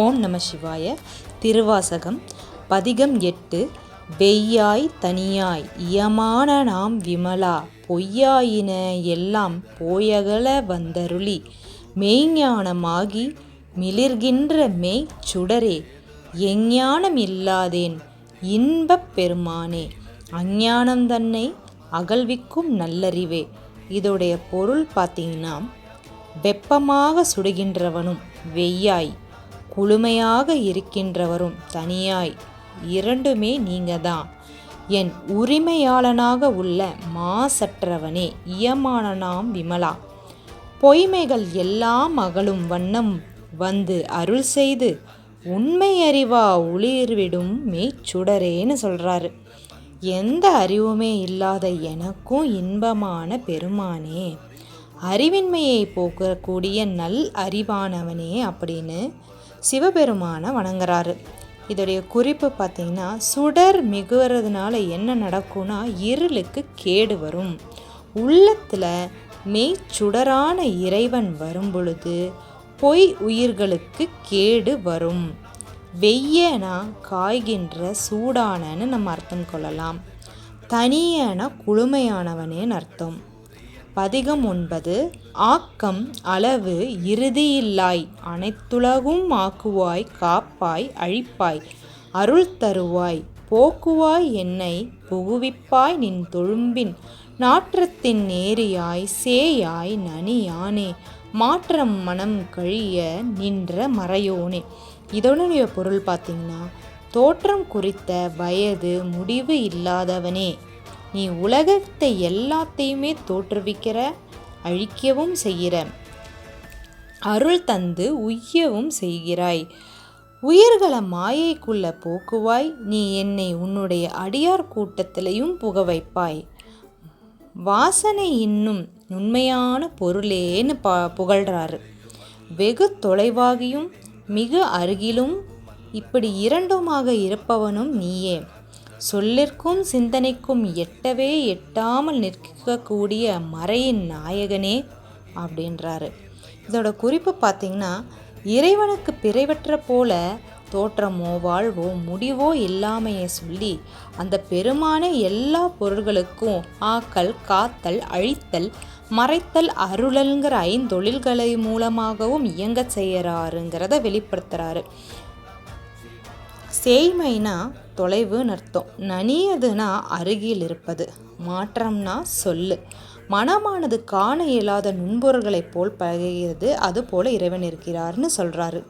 ஓம் நம சிவாய. திருவாசகம் பதிகம் 8. வெய்யாய் தனியாய் இயமான நாம் விமலா பொய்யாயின எல்லாம் போயகல வந்தருளி மெய்ஞானமாகி மிளிர்கின்ற மெய்ச்சுடரே எஞ்ஞானம் இல்லாதேன் இன்பப் பெருமானே அஞ்ஞானம் தன்னை அகல்விக்கும் நல்லறிவே. இதோடைய பொருள் பார்த்தீங்கன்னா, வெப்பமாக சுடுகின்றவனும் வெய்யாய் குளுமையாக இருக்கின்றவரும் தனியாய் இரண்டுமே நீங்க தான். என் உரிமையாளனாக உள்ள மாசற்றவனே இயமானனாம் விமலா பொய்மைகள் எல்லாம் அகலும் வண்ணம் வந்து அருள் செய்து உண்மை அறிவா ஒளிர்விடும் மெய்ச்சுடரேன்னு சொல்கிறாரு. எந்த அறிவுமே இல்லாத எனக்கும் இன்பமான பெருமானே, அறிவின்மையை போக்கக்கூடிய நல் அறிவானவனே அப்படின்னு சிவபெருமானை வணங்குறாரு. இதோடைய குறிப்பு பார்த்திங்கன்னா, சுடர் மிகுறதுனால என்ன நடக்கும்னா இருளுக்கு கேடு வரும். உள்ளத்தில் மெய்ச்சுடரான இறைவன் வரும் பொழுது பொய் உயிர்களுக்கு கேடு வரும். வெய்யனா காய்கின்ற சூடானன்னு நம்ம அர்த்தம் கொள்ளலாம். தனியன குளுமையானவனேன்னு அர்த்தம். பதிகம் 9. ஆக்கம் அளவு இறுதியில்லாய் அனைத்துலகும் ஆக்குவாய் காப்பாய் அழிப்பாய் அருள் தருவாய் போக்குவாய் என்னை புகுவிப்பாய் நின் தொழும்பின் நாற்றத்தின் நேரியாய் சேயாய் நனியானே மாற்றம் மனம் கழிய நின்ற மறையோனே. இதனுடைய பொருள் பார்த்திங்கன்னா, தோற்றம் குறித்த வயது முடிவு இல்லாதவனே, நீ உலகத்தை எல்லாத்தையுமே தோற்றுவிக்கிற, அழிக்கவும் செய்கிற, அருள் தந்து உய்யவும் செய்கிறாய், உயிர்களை மாயைக்குள்ள போக்குவாய், நீ என்னை உன்னுடைய அடியார் கூட்டத்திலையும் புக வைப்பாய், வாசனை இன்னும் உண்மையான பொருளேன்னு புகழ்றாரு. வெகு தொலைவாகியும் மிக அருகிலும் இப்படி இரண்டுமாக இருப்பவனும் நீயே, சொல்லிற்கும் சிந்தனைக்கும் எட்டவே எட்டாமல் நிற்கக்கூடிய மறையின் நாயகனே அப்படின்றாரு. இதோட குறிப்பு பார்த்திங்கன்னா, இறைவனுக்கு பிறைவற்ற போல தோற்றமோ வாழ்வோ முடிவோ இல்லாமையை சொல்லி அந்த பெருமானே எல்லா பொருள்களுக்கும் ஆக்கல் காத்தல் அழித்தல் மறைத்தல் அருளல்ங்கிற 5 தொழில்களை மூலமாகவும் இயங்க செய்யறாருங்கிறத வெளிப்படுத்துறாரு. சேய்மைனா தொலைவுன்னு அர்த்தம். நனியதுனா அருகில் இருப்பது. மாற்றம்னா சொல்லு. மனமானது காண இயலாத நுண்பொருள்களைப் போல் பழகிறது, அதுபோல இறைவன் இருக்கிறார்னு சொல்கிறாரு.